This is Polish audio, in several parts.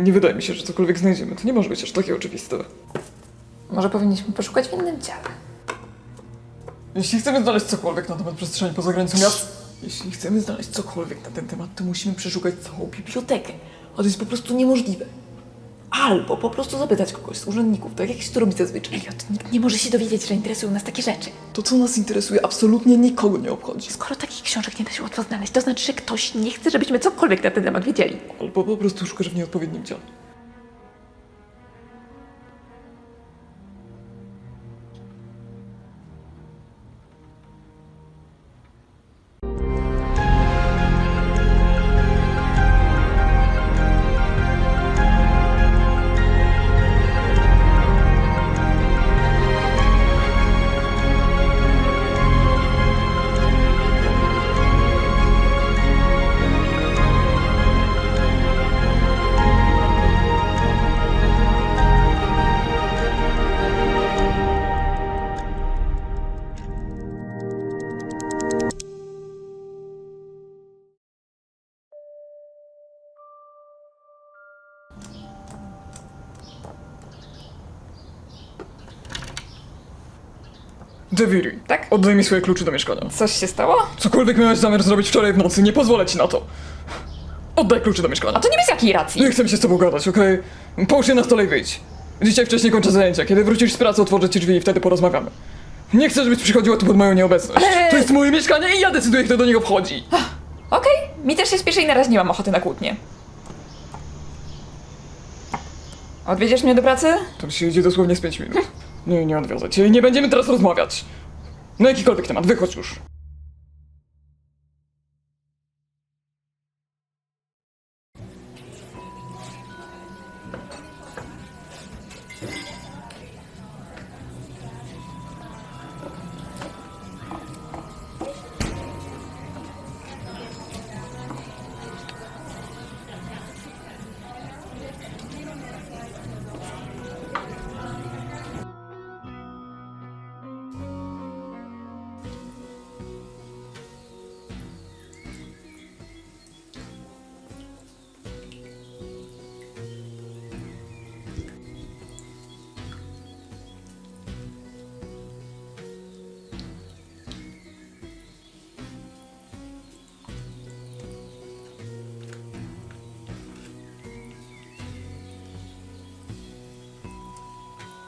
Nie wydaje mi się, że cokolwiek znajdziemy. To nie może być aż takie oczywiste. Może powinniśmy poszukać w innym ciele. Jeśli chcemy znaleźć cokolwiek na temat przestrzeni poza granicą miast... Jeśli chcemy znaleźć cokolwiek na ten temat, to musimy przeszukać całą bibliotekę. A to jest po prostu niemożliwe. Albo po prostu zapytać kogoś z urzędników, tak jak się to robi zazwyczaj. Nikt nie może się dowiedzieć, że interesują nas takie rzeczy. To, co nas interesuje, absolutnie nikogo nie obchodzi. Skoro takich książek nie da się łatwo znaleźć, to znaczy, że ktoś nie chce, żebyśmy cokolwiek na ten temat wiedzieli. Albo po prostu szukasz w nieodpowiednim ciele. Deviri, Tak? oddaj mi swoje klucze do mieszkania. Coś się stało? Cokolwiek miałeś zamiar zrobić wczoraj w nocy, nie pozwolę ci na to. Oddaj klucze do mieszkania. A to nie bez jakiej racji. Nie chcę mi się z tobą gadać, okej? Połóż je na stole i wyjdź. Dzisiaj wcześniej kończę zajęcia. Kiedy wrócisz z pracy, otworzę ci drzwi i wtedy porozmawiamy. Nie chcę, żebyś przychodziła tu pod moją nieobecność. Ale- To jest moje mieszkanie i ja decyduję, kto do niego wchodzi. Okej, mi też się spieszy i na razie nie mam ochoty na kłótnię. Odwiedziesz mnie do pracy? To się idzie dosłownie z 5 minut. Nie odwiozę cię i nie będziemy teraz rozmawiać. Na jakikolwiek temat, wychodź już.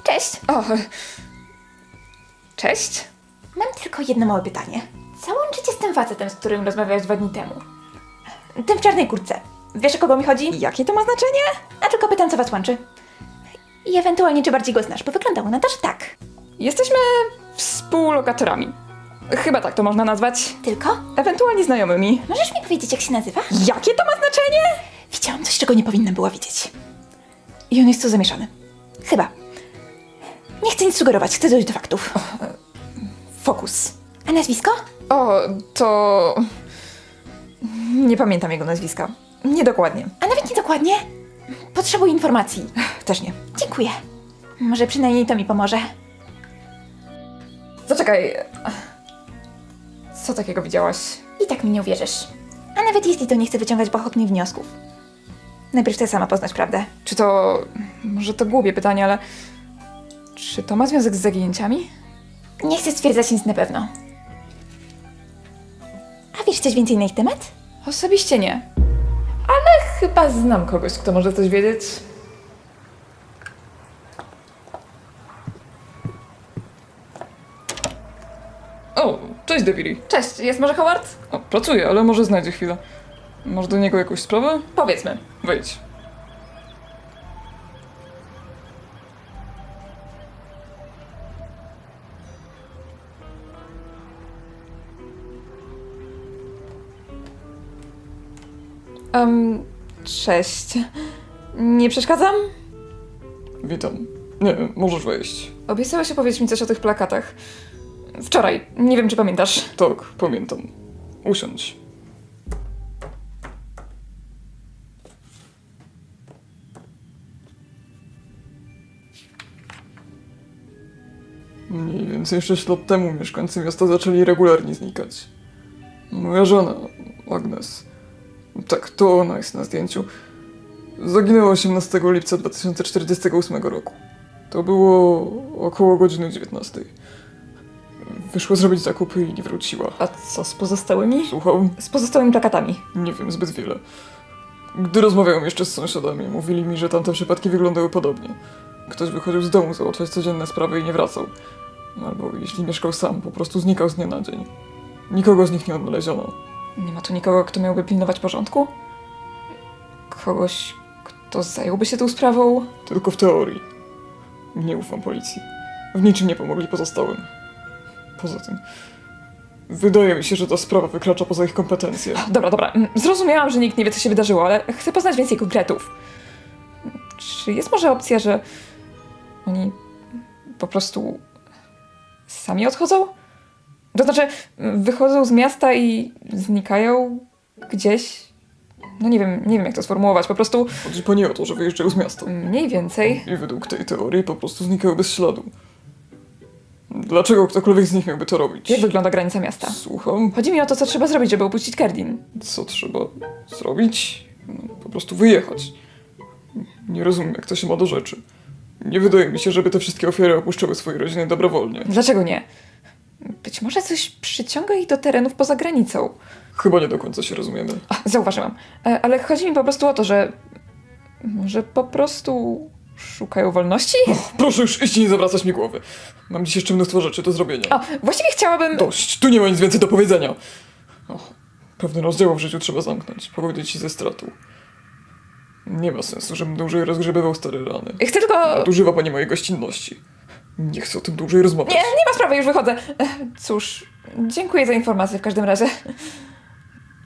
Cześć. O. Cześć. Mam tylko jedno małe pytanie. Co łączycie z tym facetem, z którym rozmawiałeś 2 dni temu? Tym w czarnej kurtce. Wiesz, o kogo mi chodzi? Jakie to ma znaczenie? A tylko pytam, co was łączy. I ewentualnie, czy bardziej go znasz, bo wyglądało na to, że tak. Jesteśmy współlokatorami. Chyba tak to można nazwać. Tylko? Ewentualnie znajomymi. Możesz mi powiedzieć, jak się nazywa? Jakie to ma znaczenie? Widziałam coś, czego nie powinna była widzieć. I on jest tu zamieszany. Chyba. Nie chcę nic sugerować, chcę dojść do faktów. Fokus. A nazwisko? O, to... Nie pamiętam jego nazwiska. Niedokładnie. A nawet niedokładnie? Potrzebuję informacji. Też nie. Dziękuję. Może przynajmniej to mi pomoże. Zaczekaj. Co takiego widziałaś? I tak mi nie uwierzysz. A nawet jeśli to nie chcę wyciągać pochopnych wniosków. Najpierw chcę sama poznać prawdę. Czy to... Może to głupie pytanie, ale... Czy to ma związek z zaginięciami? Nie chcę stwierdzać nic na pewno. A wiesz coś więcej na ich temat? Osobiście nie. Ale chyba znam kogoś, kto może coś wiedzieć. O, cześć Deviri. Cześć, jest może Howard? O, pracuję, ale może znajdzie chwilę. Masz do niego jakąś sprawę? Powiedzmy. Wejdź. Cześć. Nie przeszkadzam? Witam. Nie, możesz wejść. Obiecałeś opowiedzieć mi coś o tych plakatach. Wczoraj. Nie wiem, czy pamiętasz. Tak, pamiętam. Usiądź. Mniej więcej 6 lat temu mieszkańcy miasta zaczęli regularnie znikać. Moja żona, Agnes, tak, to ona jest na zdjęciu, Zaginęła 18 lipca 2048 roku. To było około godziny 19. Wyszła zrobić zakupy i nie wróciła. A co z pozostałymi? Słucham? Z pozostałymi plakatami. Nie wiem, zbyt wiele. Gdy rozmawiałem jeszcze z sąsiadami, mówili mi, że tamte przypadki wyglądały podobnie. Ktoś wychodził z domu załatwiać codzienne sprawy i nie wracał. Albo jeśli mieszkał sam, po prostu znikał z dnia na dzień. Nikogo z nich nie odnaleziono. Nie ma tu nikogo, kto miałby pilnować porządku? Kogoś, kto zająłby się tą sprawą? Tylko w teorii. Nie ufam policji. W niczym nie pomogli pozostałym. Poza tym, wydaje mi się, że ta sprawa wykracza poza ich kompetencje. Dobra. Zrozumiałam, że nikt nie wie, co się wydarzyło, ale chcę poznać więcej konkretów. Czy jest może opcja, że oni po prostu sami odchodzą? To znaczy, wychodzą z miasta i znikają gdzieś? No nie wiem jak to sformułować, po prostu Chodzi pani o to, że wyjeżdżają z miasta. mniej więcej. I według tej teorii po prostu znikały bez śladu. Dlaczego ktokolwiek z nich miałby to robić? Jak wygląda granica miasta? Słucham? Chodzi mi o to, co trzeba zrobić, żeby opuścić Kerdin. Co trzeba zrobić? No, po prostu wyjechać. Nie rozumiem, jak to się ma do rzeczy. Nie wydaje mi się, żeby te wszystkie ofiary opuszczały swoje rodziny dobrowolnie. Dlaczego nie? Być może coś przyciąga ich do terenów poza granicą. Chyba nie do końca się rozumiemy. Zauważyłam. Ale chodzi mi po prostu o to, że może po prostu szukają wolności? Proszę już iść i nie zawracać mi głowy. Mam dziś jeszcze mnóstwo rzeczy do zrobienia. O, właściwie chciałabym... Dość, tu nie ma nic więcej do powiedzenia. O, pewne rozdziały w życiu trzeba zamknąć, powiedzieć ci ze stratu. Nie ma sensu, żebym dłużej rozgrzebywał stare rany. Chcę tylko... Nadużywa pani mojej gościnności. Nie chcę o tym dłużej rozmawiać. Nie ma sprawy, już wychodzę. Cóż, dziękuję za informację w każdym razie.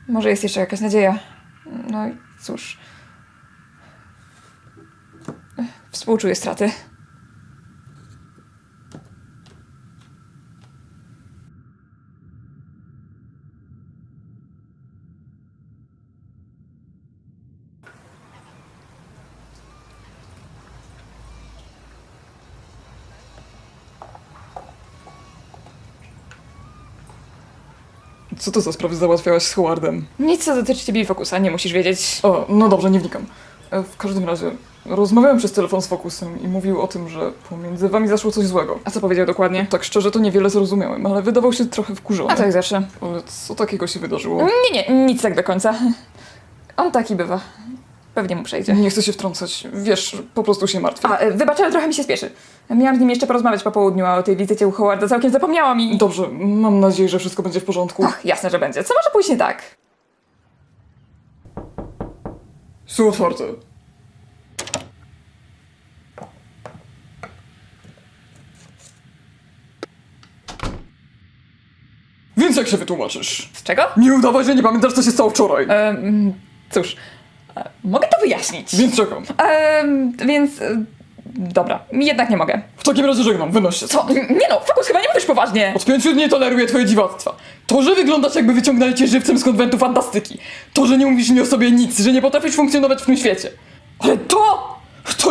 Może jest jeszcze jakaś nadzieja. No i cóż. Współczuję straty. Co to za sprawy załatwiałaś z Howardem? Nic, co dotyczy ciebie i Focusa, nie musisz wiedzieć. O, no dobrze, nie wnikam. W każdym razie, rozmawiałem przez telefon z Focusem i mówił o tym, że pomiędzy wami zaszło coś złego. A co powiedział dokładnie? Tak szczerze to niewiele zrozumiałem, ale wydawał się trochę wkurzony. A tak zawsze. Ale co takiego się wydarzyło? Nie, nic tak do końca. On taki bywa. Pewnie mu przejdzie. Nie chcę się wtrącać. Wiesz, po prostu się martwię. Wybacz, ale trochę mi się spieszy. Miałam z nim jeszcze porozmawiać po południu, a o tej wizycie u Howarda całkiem zapomniałam i... Dobrze, mam nadzieję, że wszystko będzie w porządku. Och, jasne, że będzie. Co może pójść nie tak? Są otwarte. Więc jak się wytłumaczysz? Z czego? Nie udawaj, że nie pamiętasz, co się stało wczoraj. Cóż, mogę to wyjaśnić. Więc czekam. Dobra, jednak nie mogę. W takim razie żegnam, wynoś się. Co? Nie no, Focus, chyba nie mówisz poważnie. Od 5 dni nie toleruję twoje dziwactwa. To, że wyglądasz jakby wyciągnęli cię żywcem z konwentu fantastyki. To, że nie mówisz mi o sobie nic, że nie potrafisz funkcjonować w tym świecie. Ale to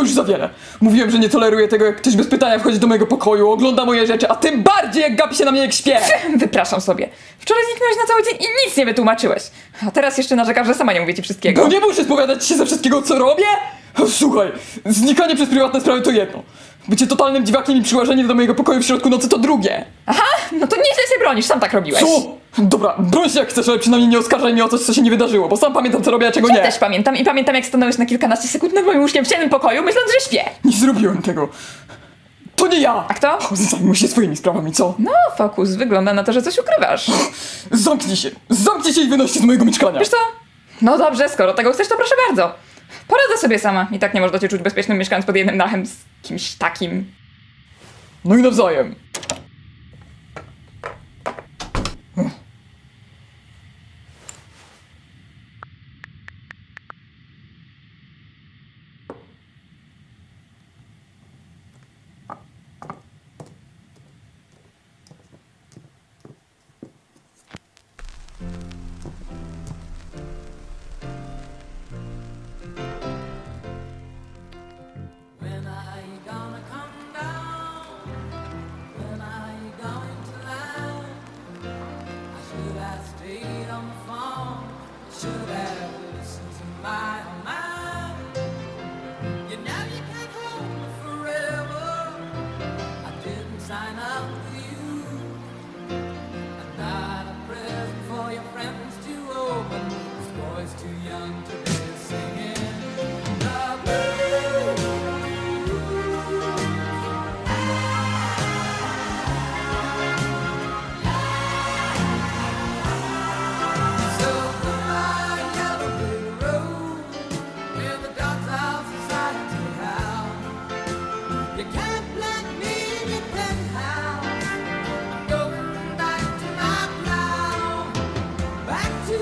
już za wiele. Mówiłem, że nie toleruję tego, jak ktoś bez pytania wchodzi do mojego pokoju, ogląda moje rzeczy, a tym bardziej jak gapi się na mnie jak śpię. Wypraszam sobie. Wczoraj zniknąłeś na cały dzień i nic nie wytłumaczyłeś. A teraz jeszcze narzekasz, że sama nie mówię ci wszystkiego. Bo nie muszę spowiadać ci się ze wszystkiego, co robię? Słuchaj, znikanie przez prywatne sprawy to jedno. Bycie totalnym dziwakiem i przyłażenie do mojego pokoju w środku nocy to drugie. Aha, no to nieźle się bronisz, sam tak robiłeś. Co? Dobra, broń się jak chcesz, ale przynajmniej nie oskarżaj mnie o coś, co się nie wydarzyło, bo sam pamiętam, co robię, a czego Ja nie. też pamiętam i pamiętam, jak stanąłeś na kilkanaście sekund nad moim łóżkiem w ciemnym pokoju, myśląc, że śpię. Nie zrobiłem tego. To nie ja! A kto? Zajmuj się swoimi sprawami, co? No, Focus, wygląda na to, że coś ukrywasz. Zamknij się! Zamknij się i wynoście z mojego mieszkania! Wiesz co? No dobrze, skoro tego chcesz, to proszę bardzo. Poradzę sobie sama. I tak nie można cię czuć bezpiecznym mieszkając pod jednym dachem z kimś takim. No i nawzajem. When are you gonna come down? sign up for you. I'm not a present for your friends to open. This boy's too young to be singing the blues. So goodbye, yellow brick road, where the dogs of society howl. You can't let me in your penthouse. I'm going back to my plow, back to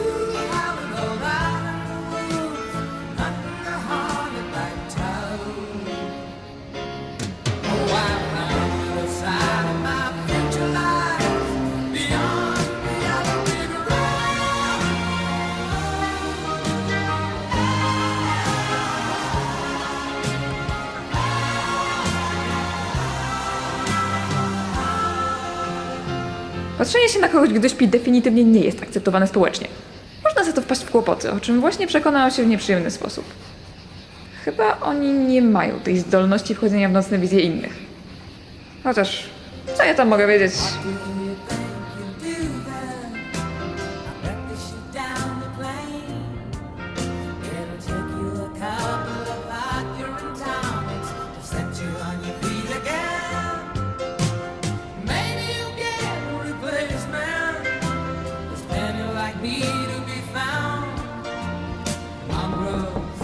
how it all out in the woods, under haunted by town. Oh, I found the side of my future life beyond the yellow brick road. Patrzenie się na kogoś, gdy śpi, definitywnie nie jest akceptowane społecznie. Można za to wpaść w kłopoty, o czym właśnie przekonała się w nieprzyjemny sposób. Chyba oni nie mają tej zdolności wchodzenia w nocne wizje innych. Chociaż, co ja tam mogę wiedzieć? Do you think you do that? I bet they shoot down the plane. It'll take you a couple of vodka and tonics to set you on your feet again. Maybe you'll get a replacement. There's plenty like me to be found. Mongrels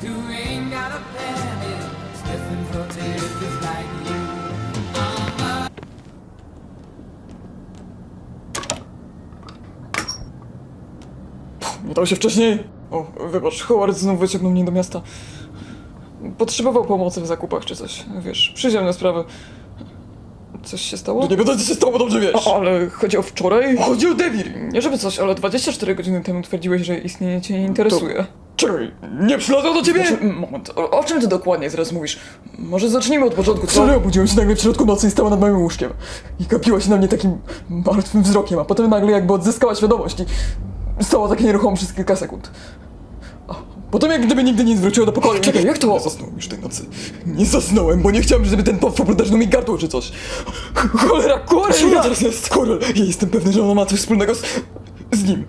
who ain't got a penny, sniffing for tickets like you. Nie dało się wcześniej? O, wybacz, Howard znów wyciągnął mnie do miasta. Potrzebował pomocy w zakupach czy coś. Wiesz, przyziemne sprawy. Coś się stało? To nie będzie się stało, bo dobrze wiesz. Ale chodzi o wczoraj? Chodzi o Devir. Nie żeby coś, ale 24 godziny temu twierdziłeś, że istnienie cię nie interesuje. Czekaj, nie przylazł do ciebie? Znaczy, moment, o czym ty dokładnie teraz mówisz? Może zacznijmy od początku, co? Wczoraj obudziłem się nagle w środku nocy i stała nad moim łóżkiem. I gapiła się na mnie takim martwym wzrokiem, a potem nagle jakby odzyskała świadomość i stała tak nieruchomo przez kilka sekund. A potem jak gdyby nigdy nie zwróciła do pokoju. Czekaj, jak to? Nie zasnąłem już tej nocy. Nie zasnąłem, bo nie chciałem, żeby ten potwór uderzył mi gardło czy coś. Cholera, Co kurwa! teraz jest? Korel, ja jestem pewny, że ona ma coś wspólnego z nim.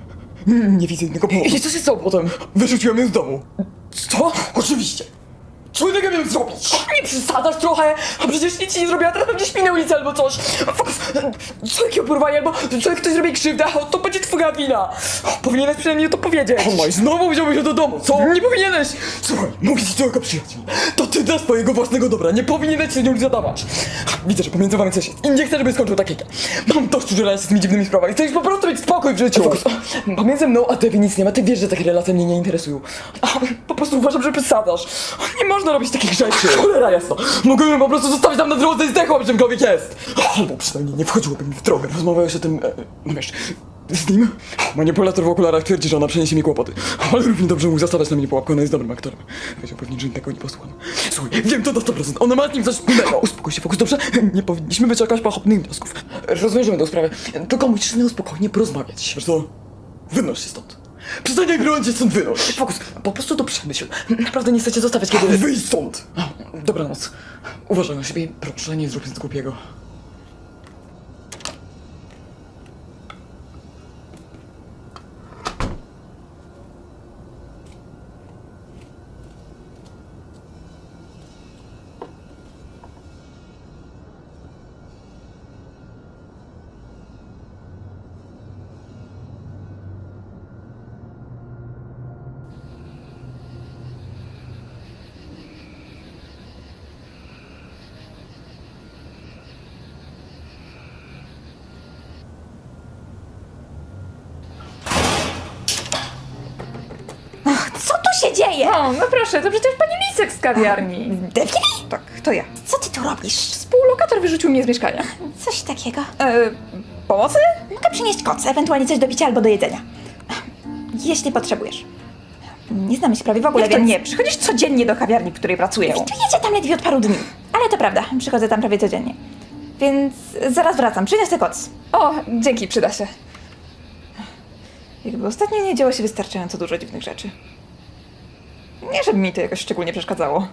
Nie widzę innego powodu. I co się stało potem? Wyrzuciłem ją z domu. Co? Oczywiście. Człowieka miałem zrobić. Nie przesadzasz trochę, a przecież nic ci nie zrobiła, teraz będzie śpi na ulicy albo coś. Co jakie porwanie, albo co jak ktoś zrobi krzywdę, to będzie twoja wina. Powinieneś przynajmniej to powiedzieć. Omaj, znowu wziąłeś się do domu, co? Nie powinieneś! Słuchaj, mówię ci tylko przyjaciół. To ty dla swojego własnego dobra nie powinieneś się nią zadawać. Widzę, że pomiędzy wami coś jest i nie chcę, żeby skończył tak jak ja. Mam dość udzielania się z tymi dziwnymi sprawami. Chcesz po prostu mieć spokój w życiu. Fokus, pomiędzy mną a Devi nic nie ma, ty wiesz, że takie relacje mnie nie interesują. Po prostu uważam, że przesadzasz. Nie można robić takich rzeczy. Cholera jasno. Mogłem po prostu zostawić tam na drodze i zdechłem, czymkolwiek jest. Albo przynajmniej nie wchodziłoby mi w drogę. Rozmawiałeś o tym, No wiesz, z nim? Manipulator w okularach twierdzi, że ona przyniesie mi kłopoty. Ale równie dobrze mógł zastawiać na mnie pułapkę, ona jest dobrym aktorem. Wiedział pewnie, że tego nie posłucham. Słuchaj, wiem to na 100%, ona ma z nim coś wspólnego. Uspokój się, Fokus, dobrze? Nie powinniśmy wyciągać pochopnych wniosków. rozwiążemy tę sprawę. Tylko musisz z nią spokojnie porozmawiać. Wiesz co? Wynoś się stąd. Przestań bronić się stąd, wynoś. Fokus, po prostu to przemyśl. Naprawdę nie chcę cię zostawiać, kiedy... Wyjdź stąd. Dobranoc. Uważaj na siebie i proszę, nie zrób nic głupiego. Co tu się dzieje? O, no proszę, to przecież pani Misek z kawiarni. Devil? Tak, to ja. Co ty tu robisz? Współlokator wyrzucił mnie z mieszkania. Coś takiego. Pomocy? Mogę przynieść koc, ewentualnie coś do picia albo do jedzenia. Jeśli potrzebujesz. Nie znamy się prawie w ogóle, Jak to więc... nie? Przychodzisz codziennie do kawiarni, w której pracuję. Jedzie tam ledwie od paru dni. Ale to prawda, przychodzę tam prawie codziennie. Więc zaraz wracam, przyniosę koc. O, dzięki, przyda się. Jakby ostatnio nie działo się wystarczająco dużo dziwnych rzeczy. Nie, żeby mi to jakoś szczególnie przeszkadzało.